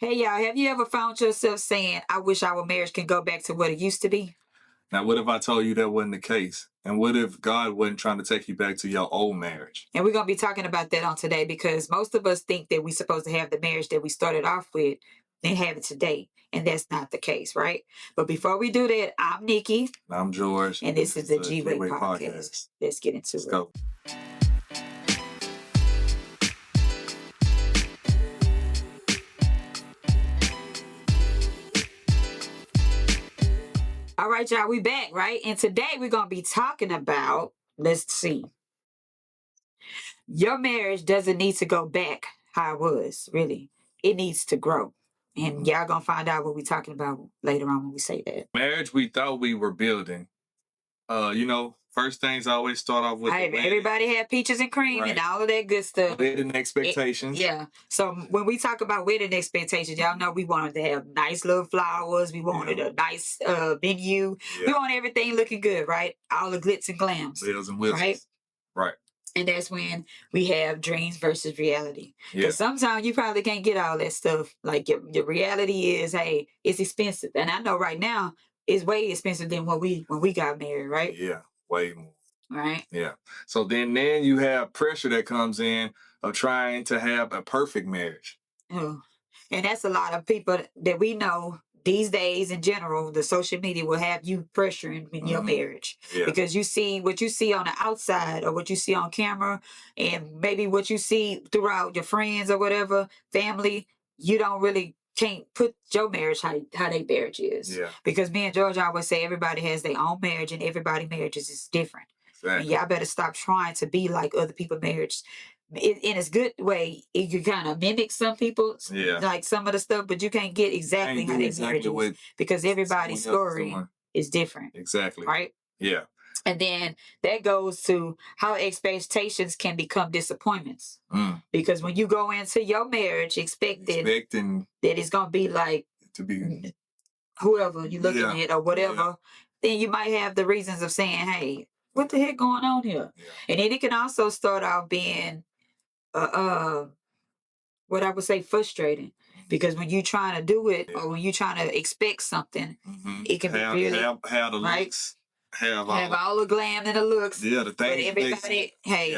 Hey y'all, have you ever found yourself saying, I wish our marriage can go back to what it used to be? Now, what if I told you that wasn't the case? And what if God wasn't trying to take you back to your old marriage? And we're going to be talking about that on today because most of us think that we're supposed to have the marriage that we started off with and have it today. And that's not the case, right? But before we do that, I'm Nikki. I'm George. And this is the G-Way podcast. Let's get into Let's it. go. All right, y'all, we back, right? And today we're going to be talking about, let's see, your marriage doesn't need to go back how it was, really. It needs to grow. And y'all going to find out what we're talking about later on when we say that. Marriage we thought we were building. First things I always start off with. Everybody had peaches and cream and all of that good stuff. Wedding expectations. Yeah. So when we talk about wedding expectations, y'all know we wanted to have nice little flowers. We wanted a nice venue. Yeah. We want everything looking good, right? All the glitz and glams. Bells and whistles. Right? Right. And that's when we have dreams versus reality. Yeah. Because sometimes you probably can't get all that stuff. Like your reality is, hey, it's expensive. And I know right now it's way expensive than when we got married, right? Yeah, way more. Right. Yeah. So then you have pressure that comes in of trying to have a perfect marriage. Oh. And that's a lot of people that we know these days in general. The social media will have you pressuring in your marriage because you see what you see on the outside or what you see on camera and maybe what you see throughout your friends or whatever, family, you don't really can't put your marriage how their marriage is. Yeah. Because me and George always say everybody has their own marriage and everybody's marriages is different. Exactly. And y'all better stop trying to be like other people's marriage. In its good way, you kind of mimic some people, like some of the stuff, but you can't get exactly how they marriage is because everybody's story is different. Exactly. Right? Yeah. And then that goes to how expectations can become disappointments. Because when you go into your marriage expecting that it's going to be like to be whoever you're looking at or whatever, then you might have the reasons of saying, hey, what the heck going on here? Yeah. And then it can also start off being what I would say frustrating because when you're trying to do it or when you're trying to expect something, it can be really have the looks, have all the glam and the looks. Yeah, the things. But everybody,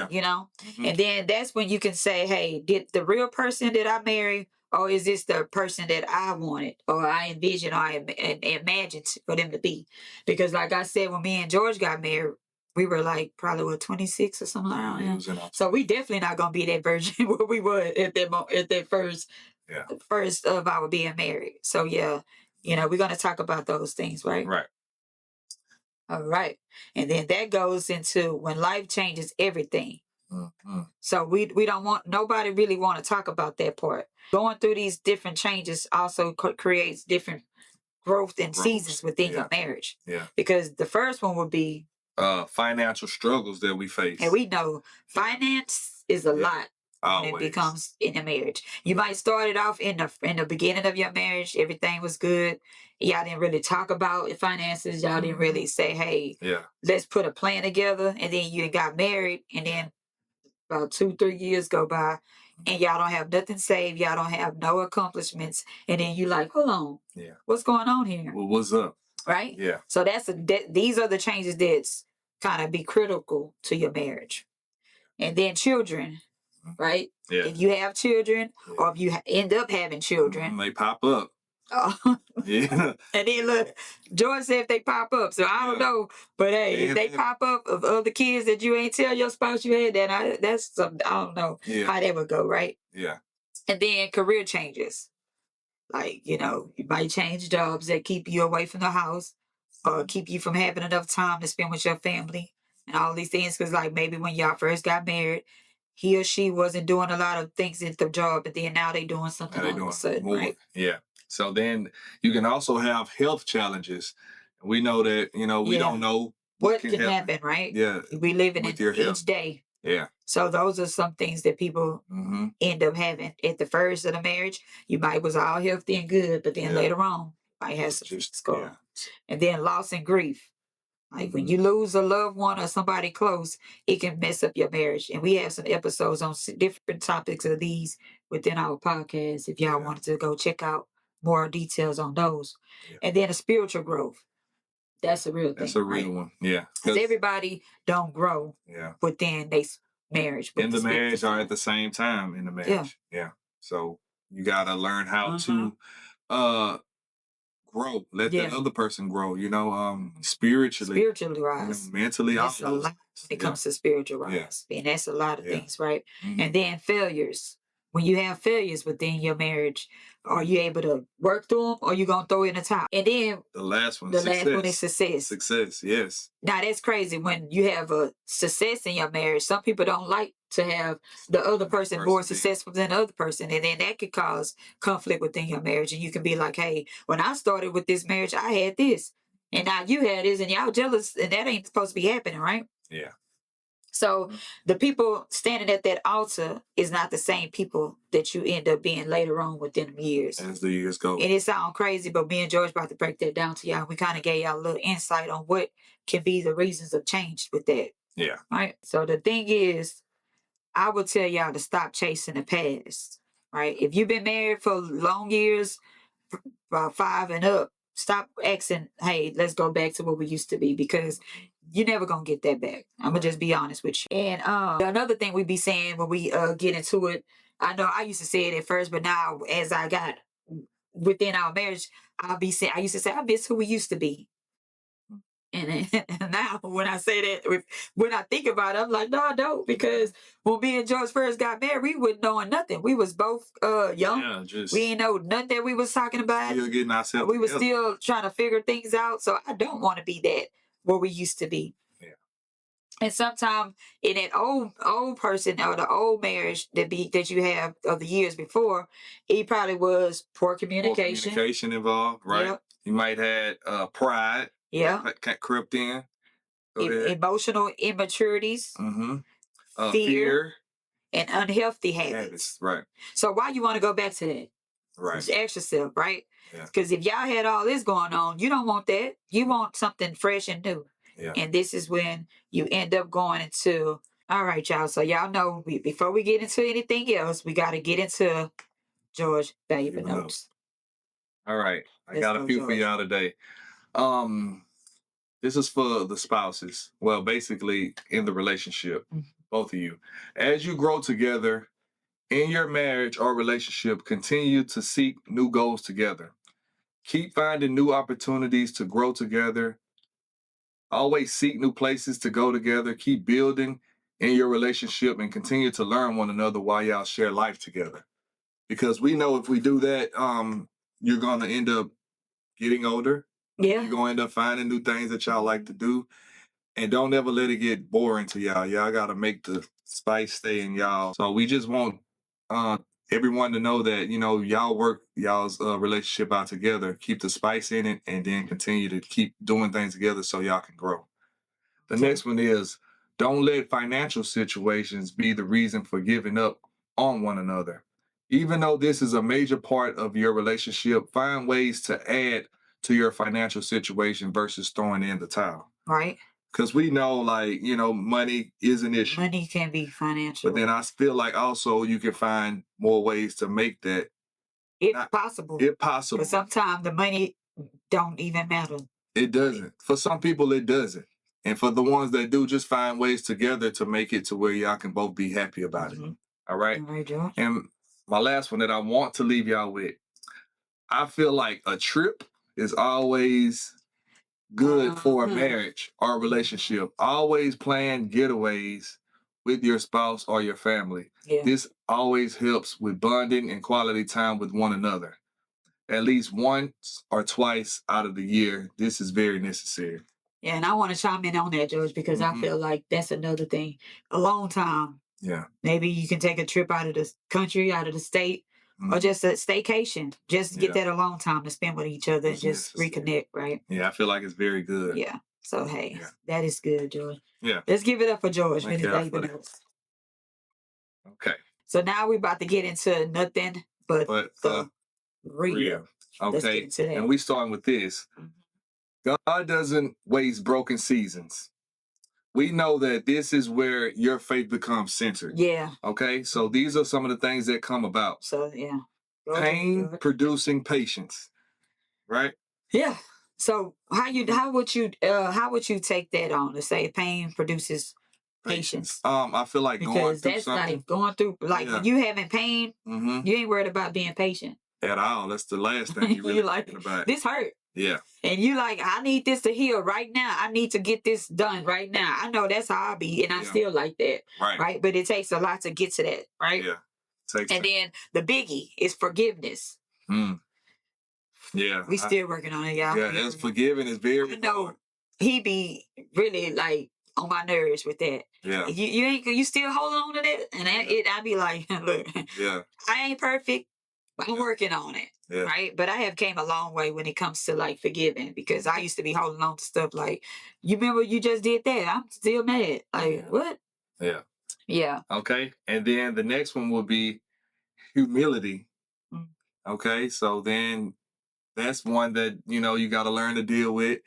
you know, and then that's when you can say, hey, did the real person that I married, or is this the person that I wanted, or I envisioned, or I imagined for them to be? Because, like I said, when me and George got married, we were like probably 26 or something like that. So we definitely not gonna be that virgin where we were at that first of our being married. So yeah, we're gonna talk about those things, right? Right. All right. And then that goes into when life changes everything. So we don't want nobody really want to talk about that part. Going through these different changes also creates different growth and seasons within your marriage. Yeah. Because the first one would be financial struggles that we face. And we know finance is a lot when it becomes in a marriage. You might start it off in the beginning of your marriage, everything was good. Y'all didn't really talk about finances. Y'all didn't really say, hey, let's put a plan together. And then you got married, and then about 2-3 years go by, and y'all don't have nothing saved. Y'all don't have no accomplishments. And then you like, hold on, what's going on here? Well, what's up? Right? Yeah. So these are the changes that's kind of be critical to your marriage. And then children, right? Yeah. If you have children or if you end up having children. They pop up. Oh. Yeah. And then look, George said if they pop up. So I don't know. But hey, if they pop up of other kids that you ain't tell your spouse you had, then that's something, I don't know how that would go, right? Yeah. And then career changes. Like, you might change jobs that keep you away from the house or keep you from having enough time to spend with your family and all these things. Because, like, maybe when y'all first got married, he or she wasn't doing a lot of things at the job, but then now they doing something all of a sudden, right? Yeah. So then you can also have health challenges. We know that, we don't know what can happen, right? Yeah. We live in it each day. Yeah. So those are some things that people end up having at the first of the marriage. You might was all healthy and good, but then later on, might have some things going. And then loss and grief. Like when you lose a loved one or somebody close, it can mess up your marriage. And we have some episodes on different topics of these within our podcast. If y'all wanted to go check out more details on those. Yeah. And then a spiritual growth. That's a real thing. That's a real one. Yeah. Because everybody don't grow within their marriage. In the marriage or at the same time in the marriage. Yeah. So you got to learn how to grow. Let the other person grow, spiritually rise. Mentally. That's a lot when it comes to spiritual rise. And that's a lot of things, right? And then failures. When you have failures within your marriage, are you able to work through them or you going to throw in the towel? And then the last one is success. Success, yes. Now that's crazy when you have a success in your marriage. Some people don't like to have the other person more successful than the other person. And then that could cause conflict within your marriage. And you can be like, hey, when I started with this marriage, I had this. And now you had this and y'all jealous. And that ain't supposed to be happening, right? Yeah. So the people standing at that altar is not the same people that you end up being later on within the years. As the years go. And it sounds crazy, but me and George about to break that down to y'all. We kind of gave y'all a little insight on what can be the reasons of change with that. Yeah. Right. So the thing is, I would tell y'all to stop chasing the past. Right. If you've been married for long years, about 5 and up, stop asking, hey, let's go back to what we used to be, because you're never gonna get that back. I'm gonna just be honest with you. And another thing we be saying when we get into it, I know I used to say it at first, but now as I got within our marriage, I used to say, I miss who we used to be. And now when I say that, when I think about it, I'm like, no, I don't, because when me and George first got married, we wasn't knowing nothing. We was both young. Yeah, we ain't know nothing that we was talking about. Still getting ourselves we was still trying to figure things out. So I don't want to be that where we used to be. Yeah. And sometimes in that old person or the old marriage that you have of the years before, it probably was poor communication. Poor communication involved, right? Yep. You might had pride. Yeah. That crept in. Emotional immaturities. Mm-hmm. Fear. And unhealthy habits. Right. So why you want to go back to that? Right. Just ask yourself, right? Yeah. Because if y'all had all this going on, you don't want that. You want something fresh and new. Yeah. And this is when you end up going into, all right, y'all. So y'all know before we get into anything else, we got to get into George valuable notes. All right. I got a few for y'all today. This is for the spouses. Well, basically in the relationship, both of you. As you grow together in your marriage or relationship, continue to seek new goals together. Keep finding new opportunities to grow together. Always seek new places to go together. Keep building in your relationship and continue to learn one another while y'all share life together. Because we know if we do that, you're going to end up getting older. Yeah. You're going to end up finding new things that y'all like to do. And don't ever let it get boring to y'all. Y'all got to make the spice stay in y'all. So we just want everyone to know that, y'all work y'all's relationship out together. Keep the spice in it and then continue to keep doing things together so y'all can grow. The next one is, don't let financial situations be the reason for giving up on one another. Even though this is a major part of your relationship, find ways to add to your financial situation versus throwing in the towel. Right. Because we know, money is an issue. Money can be financial. But then I feel like also you can find more ways to make that. If possible. But sometimes the money don't even matter. It doesn't. For some people, it doesn't. And for the ones that do, just find ways together to make it to where y'all can both be happy about it. All right? All right, George. And my last one that I want to leave y'all with, I feel like a trip is always good for a marriage or a relationship. Always plan getaways with your spouse or your family. Yeah. This always helps with bonding and quality time with one another. At least once or twice out of the year, this is very necessary. Yeah, and I want to chime in on that, George, because I feel like that's another thing. A long time. Yeah. Maybe you can take a trip out of the country, out of the state, or just a staycation. Just get that alone time to spend with each other and just reconnect, right? Yeah, I feel like it's very good. Yeah. So, hey, that is good, George. Yeah. Let's give it up for George. Okay. So now we're about to get into nothing but the real. Okay. And we starting with this. God doesn't waste broken seasons. We know that this is where your faith becomes centered. Yeah. Okay, so these are some of the things that come about. So yeah. Pain producing patience, right? Yeah. So how would you take that on to say pain produces patience? I feel like going Because through that's something like going through like Yeah. when you having pain, hmm you ain't worried about being patient. at all. That's the last thing you really You like thinking about. this hurt. Yeah, And you like, I need this to heal right now. I need to get this done right now. I know that's how I be, and I'm Yeah. still like that. right. Right. But it takes a lot to get to that, right? Yeah, takes And then the biggie is forgiveness. Mm. Yeah, We still working on it, y'all. yeah. As forgiving is very I know hard. he be really like on my nerves with that. Yeah, You still holding on to that, and I be like, look, yeah, I ain't perfect, but I'm working on it, yeah. right? But I have came a long way when it comes to like forgiving, because I used to be holding on to stuff like, you remember you just did that? I'm still mad. Like what? Yeah. Yeah. Okay, and then the next one will be humility. Mm. Okay, so then that's one that you got to learn to deal with.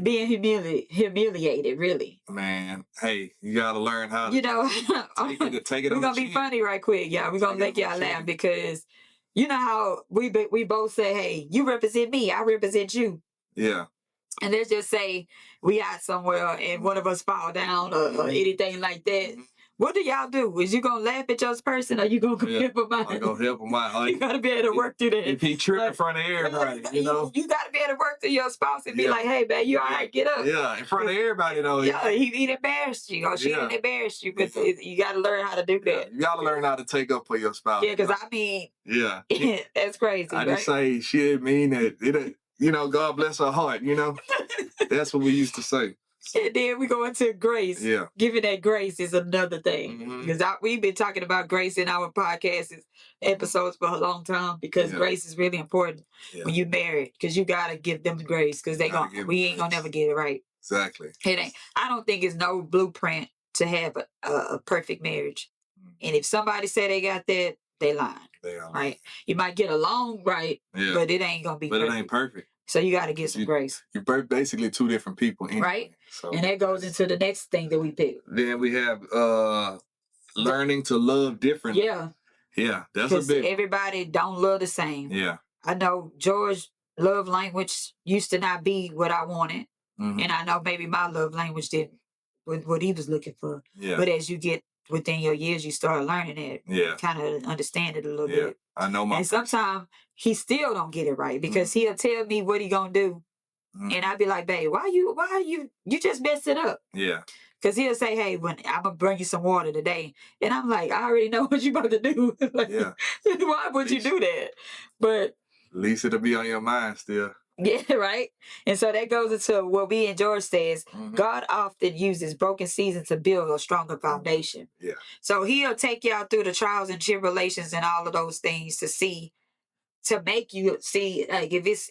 Being humiliated, really. Man, hey, you got to learn how to You know, take it we're on the gonna be chin. funny right quick, y'all. We're gonna make y'all laugh because you know how we both say, "Hey, you represent me, I represent you." Yeah, And let's just say we out somewhere and one of us fall down or anything like that. What do y'all do? Is you gonna laugh at your person, or you gonna go help him out? I go help him out. You gotta be able to work through that. If he tripped in front of everybody, you gotta be able to work through your spouse and be like, "Hey, man, you all right? Get up." Yeah, in front of everybody though. Yeah, he embarrassed you, or she didn't embarrass you, but you gotta learn how to do that. You got to learn how to take up for your spouse. Yeah, because I mean, Yeah, that's crazy. I right? just say she didn't mean that. God bless her heart. That's what we used to say. And then we go into grace. Yeah. Giving that grace is another thing. Because we've been talking about grace in our podcast episodes for a long time, because grace is really important when you married, because you got to give them grace, because we ain't going to never get it right. Exactly. It ain't. I don't think it's no blueprint to have a perfect marriage. And if somebody say they got that, they lying. Right? You might get along right, but it ain't going to be perfect. It ain't perfect. So you got to get some grace. You're basically two different people. Anyway, right? So, and that goes into the next thing that we pick. Then we have learning to love differently. Yeah. Yeah, that's a big. Everybody don't love the same. Yeah. I know George's love language used to not be what I wanted. And I know maybe my love language didn't what he was looking for. Yeah. But as you get within your years, you start learning it. Yeah. Kind of understand it a little bit. I know And sometimes he still don't get it right, because he'll tell me what he gonna do. And I'd be like, babe, why you just messed it up? Yeah. Because he'll say, hey, when I'm gonna bring you some water today. And I'm like, I already know what you about to do. Like, yeah. Why would you do that? But at least it'll be on your mind still. Yeah, right. And so that goes into what we and George says. God often uses broken seasons to build a stronger foundation. Yeah. So he'll take y'all through the trials and tribulations and all of those things to make you see, like, if is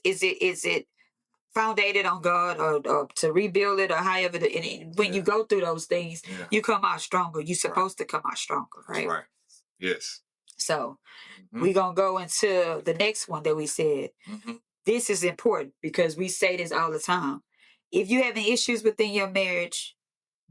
it founded on God, or to rebuild it, or however. When you go through those things, you come out stronger. You're supposed to come out stronger, right? That's right. Yes. So we're going to go into the next one that we said. This is important because we say this all the time. If you having issues within your marriage,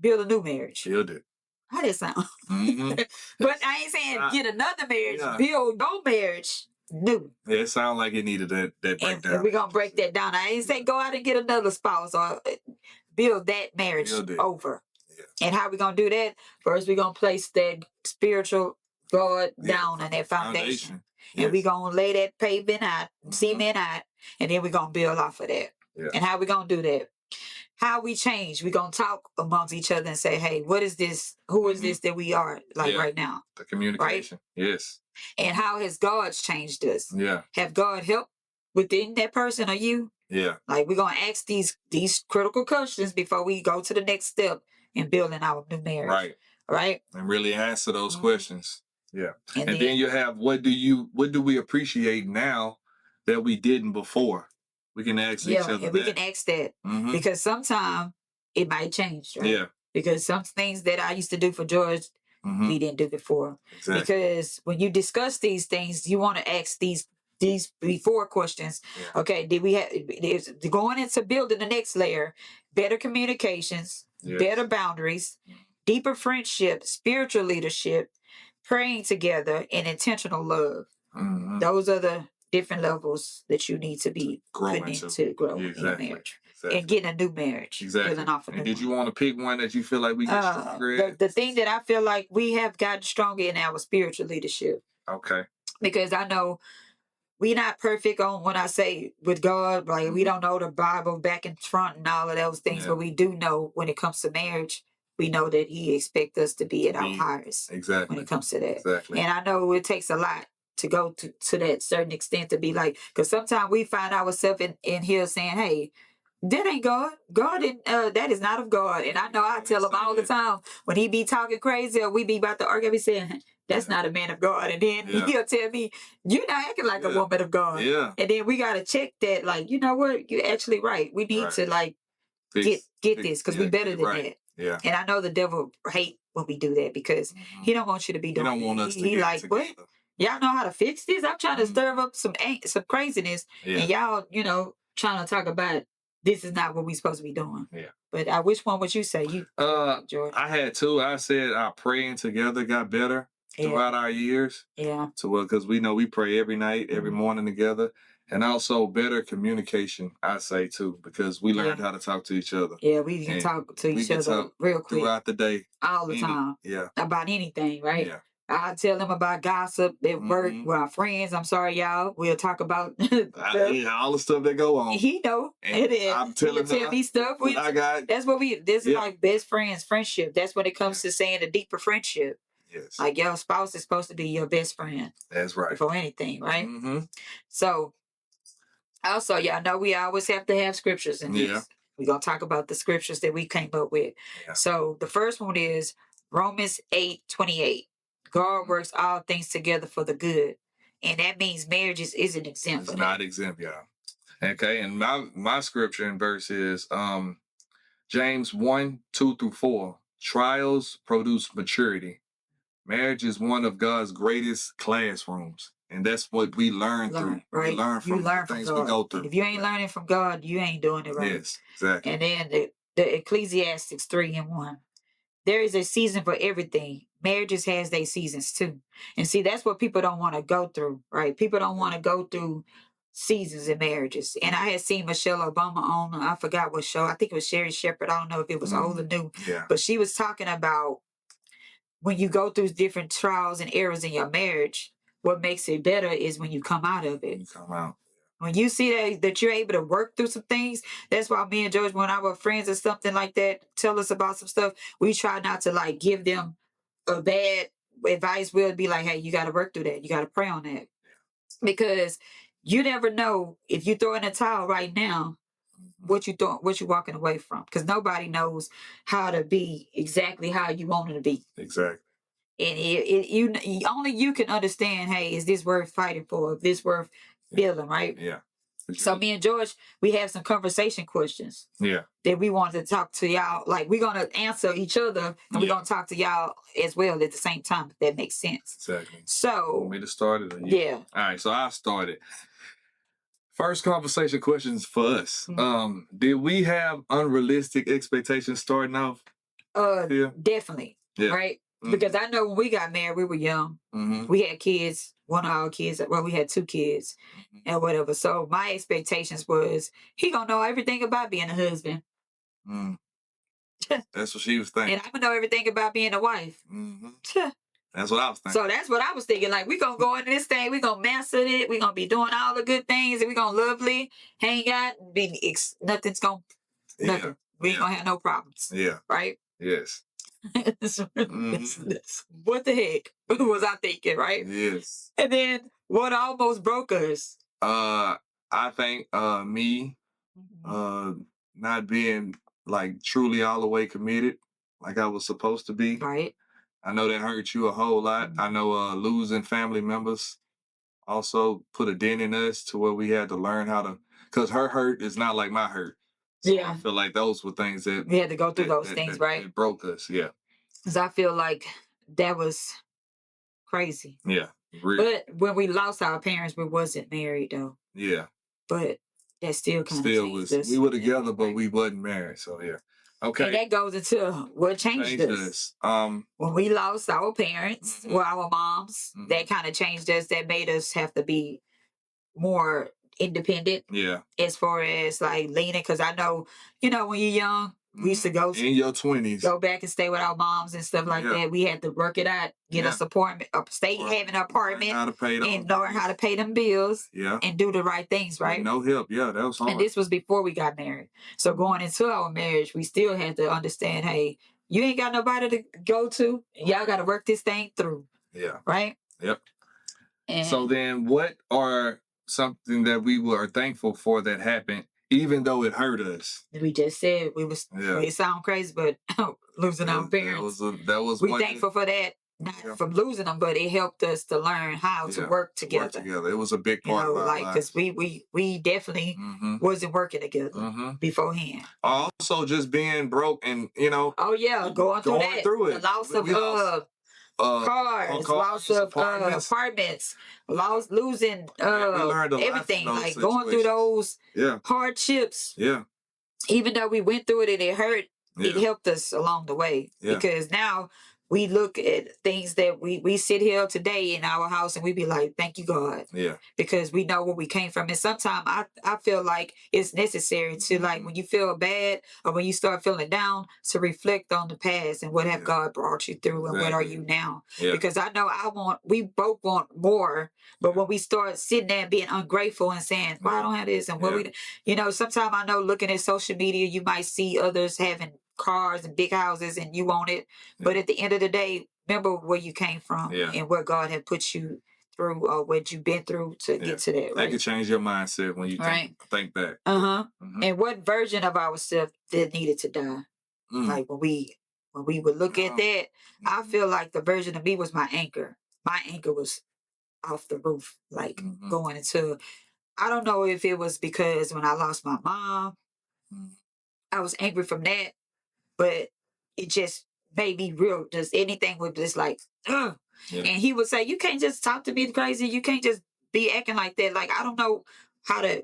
build a new marriage. Build it. How does that sound? But I ain't saying get another marriage. Yeah. Build your marriage new. Yeah, it sounds like it needed that breakdown. And we're going to break that down. I ain't saying go out and get another spouse, or build that marriage over. Yeah. And how we going to do that? First, we're going to place that spiritual God down on that foundation. Yes. And we're going to lay that pavement out, cement out, and then we're going to build off of that. Yeah. And how we going to do that? How we change. We're going to talk amongst each other and say, hey, what is this? Who is this that we are right now? The communication. Right? Yes. And how has God changed us? Yeah. Have God helped within that person or you? Yeah. Like, we're going to ask these critical questions before we go to the next step in building our new marriage. Right. Right. And really answer those questions. Yeah. And then you have, what do we appreciate now that we didn't before? We can ask each other. Yeah, we can ask that. Because sometimes it might change, right? Yeah. Because some things that I used to do for George, we didn't do before. Exactly. Because when you discuss these things, you want to ask these these before questions. Yeah. Okay, did we have going into building the next layer? Better communications, better boundaries, deeper friendship, spiritual leadership, praying together, and intentional love. Those are the different levels that you need to be putting into growing in your marriage. And getting a new marriage. Exactly. And did you want to pick one that you feel like we get stronger at? The thing that I feel like we have gotten stronger in our spiritual leadership. Okay. Because I know we not perfect on when I say with God, like we don't know the Bible back and front and all of those things, but we do know when it comes to marriage, we know that He expects us to be at our highest. Exactly. When it comes to that. Exactly. And I know it takes a lot to go to that certain extent to be like, because sometimes we find ourselves in here saying, hey, that ain't God. God didn't, that is not of God. And I know I tell him all the time when he be talking crazy or we be about to argue, I be saying, that's not a man of God. And then he'll tell me, you're not acting like a woman of God. Yeah. And then we got to check that, like, you know what? You're actually right. We need to like get this because we better than that. Yeah. And I know the devil hate when we do that because he don't want you to be doing He don't want us to he get like, together. what? Y'all know how to fix this? I'm trying to stir up some craziness. And y'all, trying to talk about this is not what we supposed to be doing. Yeah. But which one would you say? You George? I had two. I said our praying together got better throughout our years. Yeah. So because we know we pray every night, every morning together. And also better communication, I say too, because we learned how to talk to each other. Yeah, we can talk to each other real quick. Throughout the day. All the time. Yeah. About anything, right? Yeah. I tell them about gossip at work with our friends. I'm sorry, y'all. We'll talk about all the stuff that go on. He know. And I'm telling tell me stuff. That's what this is like best friends, friendship. That's when it comes to saying a deeper friendship. Yes. Like your spouse is supposed to be your best friend. That's right. Before anything, right? So also, y'all know we always have to have scriptures in this. We're going to talk about the scriptures that we came up with. Yeah. So the first one is Romans 8:28. God works all things together for the good. And that means marriages isn't exempt. It's not exempt, y'all. Okay, and my scripture and verse is James 1:2-4. Trials produce maturity. Marriage is one of God's greatest classrooms. And that's what we learn through. Right. We learn from the things we go through. And if you ain't learning from God, you ain't doing it right. Yes, exactly. And then the Ecclesiastics 3:1. There is a season for everything. Marriages has their seasons too. And see, that's what people don't want to go through, right? People don't want to go through seasons in marriages. And I had seen Michelle Obama on, I forgot what show. I think it was Sherry Shepherd. I don't know if it was old or new. Yeah. But she was talking about when you go through different trials and errors in your marriage, what makes it better is when you come out of it. You come out. When you see that you're able to work through some things, that's why me and George, when our friends or something like that tell us about some stuff, we try not to like give them a bad advice. We'll be like, hey, you got to work through that. You got to pray on that. Because you never know if you throw in a towel right now, what you walking away from. Because nobody knows how to be exactly how you want it to be. Exactly. And only you can understand, hey, is this worth fighting for? Is this worth building, right? Yeah. So me and George, we have some conversation questions. Yeah. That we wanted to talk to y'all. Like we're gonna answer each other and we're gonna talk to y'all as well at the same time, if that makes sense. Exactly. So want me to start it? Yeah. All right, so I started. First conversation questions for us. Did we have unrealistic expectations starting off? Definitely. Yeah. Right? Because I know when we got married, we were young. We had kids, one of our kids, well, we had two kids and whatever. So my expectations was he gonna know everything about being a husband. That's what she was thinking. And I'm gonna know everything about being a wife. That's what I was thinking. So that's what I was thinking. Like, we're going to go into this thing. We're going to master it. We're going to be doing all the good things. And we're going to lovely hang out. Nothing's going to, nothing. We ain't going to have no problems. Yeah. Right? Yes. What the heck was I thinking, right? Yes. And then what almost broke us? I think me not being like truly all the way committed like I was supposed to be. Right. I know that hurt you a whole lot. I know losing family members also put a dent in us to where we had to learn how to, because her hurt is not like my hurt. So I feel like those were things that we had to go through those things, right? It broke us, yeah. Because I feel like that was crazy. Yeah. But when we lost our parents, we wasn't married though. Yeah. But that still kind of Still changed was us. we were together, but we wasn't married. So yeah. Okay. And that goes into what changed us. us. When we lost our parents, Mhm. well, our moms, that kind of changed us. That made us have to be more independent Yeah. as far as like leaning. Because I know, when you're young, we used to go in your 20s. go back and stay with our moms and stuff like Yeah. that. We had to work it out, get us apartment, stay Or having an apartment, how to pay those and learn how to pay them bills, Yeah. and do the right things, With right? no help. Yeah, that was hard. And this was before we got married. So going into our marriage, we still had to understand, hey, you ain't got nobody to go to. Y'all got to work this thing through. Yeah. Right? Yep. And So then what are something that we were thankful for that happened, even though it hurt us? we just said it sound crazy, but losing our parents. That was we thankful for that, not from losing them, but it helped us to learn how to work together. It was a big part of our lives. Because we definitely wasn't working together beforehand. Also, just being broke and Oh yeah, going through that. it. The loss of cars, loss of apartments, losing learned a lot everything. from those Like going through those hardships. Yeah. Even though we went through it and it hurt, it Yeah. helped us along the way. Yeah. Because now we look at things that we sit here today in our house and we be like, thank you, God. Yeah. Because we know where we came from. And sometimes I feel like it's necessary to, like, when you feel bad or when you start feeling down, to reflect on the past and what have God brought you through and what are you now. Yeah. Because I know we both want more, but when we start sitting there and being ungrateful and saying, well, I don't have this and what sometimes I know looking at social media, you might see others having cars and big houses and you want it. But at the end of the day, remember where you came from and where God had put you through or what you've been through to get to that. Right? That can change your mindset when you think back. And what version of ourselves that needed to die? Like when we would look at that, I feel like the version of me was my anchor. My anchor was off the roof, like going into. I don't know if it was because when I lost my mom, I was angry from that, but it just made me real. Just anything with just like, ugh. And he would say, "You can't just talk to me crazy. You can't just be acting like that. Like I don't know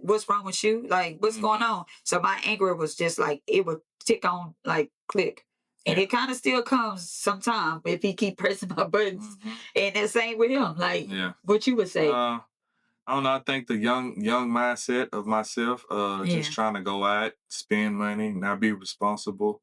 what's wrong with you? Like what's going on?" So my anger was just like it would tick on, like click, and it kind of still comes sometime if he keep pressing my buttons. And the same with him. Like what you would say. I don't know. I think the young mindset of myself, just trying to go out, spend money, not be responsible,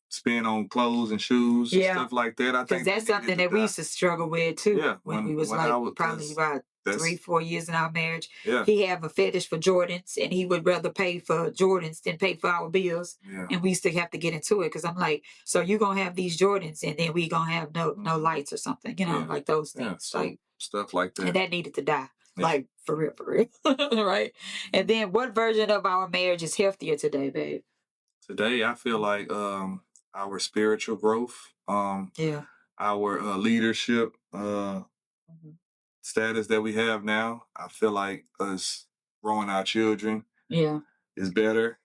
spend on clothes and shoes, and stuff like that. I think that's something that we used to struggle with too. Yeah, when we was like probably about 3-4 years in our marriage. He have a fetish for Jordans, and he would rather pay for Jordans than pay for our bills. And we used to have to get into it because I'm like, so you gonna have these Jordans, and then we gonna have no lights or something, like those things, so like stuff like that. And that needed to die, like for real, right? And then, what version of our marriage is healthier today, babe? Today, I feel like our spiritual growth, our leadership status that we have now. I feel like us growing our children is better.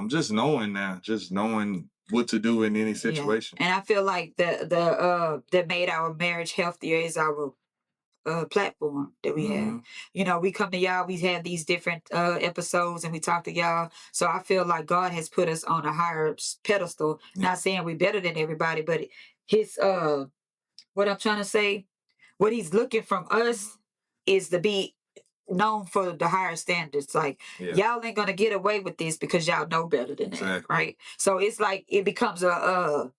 Just knowing what to do in any situation. And I feel like that made our marriage healthier is our platform that we have. We come to y'all, we have these different episodes and we talk to y'all. So I feel like God has put us on a higher pedestal. Not saying we're better than everybody, but his what I'm trying to say, what he's looking from us is to be known for the higher standards. Like y'all ain't gonna get away with this because y'all know better than that, right? So it's like it becomes a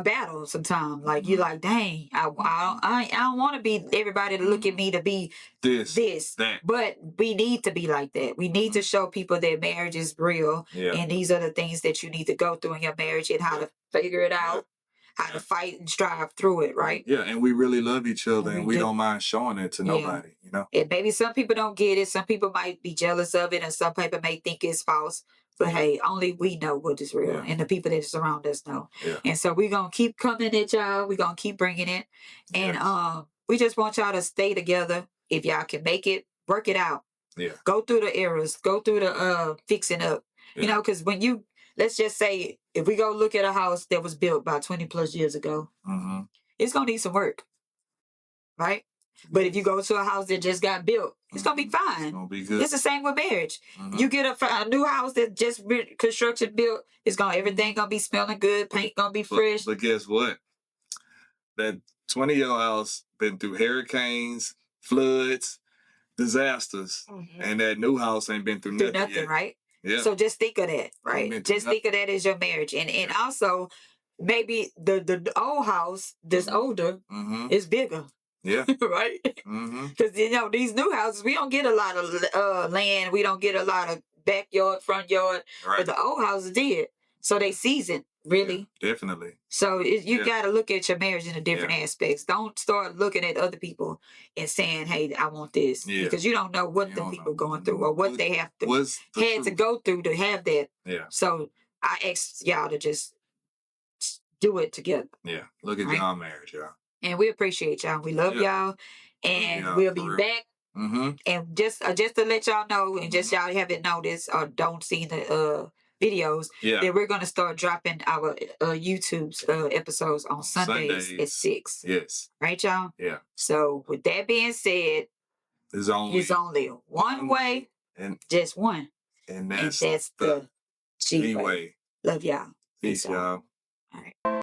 battle sometimes. Like you're like, dang, I don't want to be everybody to look at me to be this, that. But we need to be like that. We need to show people that marriage is real, and these are the things that you need to go through in your marriage and how to figure it out, how to fight and strive through it, right? Yeah, and we really love each other, and we don't mind showing it to nobody, And maybe some people don't get it. Some people might be jealous of it, and some people may think it's false. But hey, only we know what is real, and the people that surround us know. And so we're gonna keep coming at y'all. We're gonna keep bringing it, and we just want y'all to stay together. If y'all can make it, work it out. Go through the errors. Go through the fixing up. Because let's just say, if we go look at a house that was built about 20 plus years ago, it's gonna need some work, right? But if you go to a house that just got built, it's gonna be fine. It's gonna be good. It's the same with marriage. You get a new house that just construction built, it's gonna everything gonna be smelling good, paint gonna be fresh. But guess what? That 20-year house been through hurricanes, floods, disasters, and that new house ain't been through nothing yet. Right? Yeah. So just think of that, right? Just think of that as your marriage, and also maybe the old house that's older is bigger. Yeah. Right? Because these new houses, we don't get a lot of land, we don't get a lot of backyard, front yard, but the old houses did. So they seasoned, really. Yeah, definitely. So you got to look at your marriage in the different aspects. Don't start looking at other people and saying, "Hey, I want this," because you don't know what the people going through or what they have to go through to have that. Yeah. So I ask y'all to just do it together. Yeah. Look at y'all marriage, y'all. And we appreciate y'all. We love y'all, and we'll be back. And just to let y'all know, and just y'all haven't noticed or don't see the videos, that we're gonna start dropping our YouTube's episodes on Sundays at 6. Yes. Right, y'all? Yeah. So with that being said, there's only one way, and just one, and that's the G way. Love y'all. Peace, y'all. All right.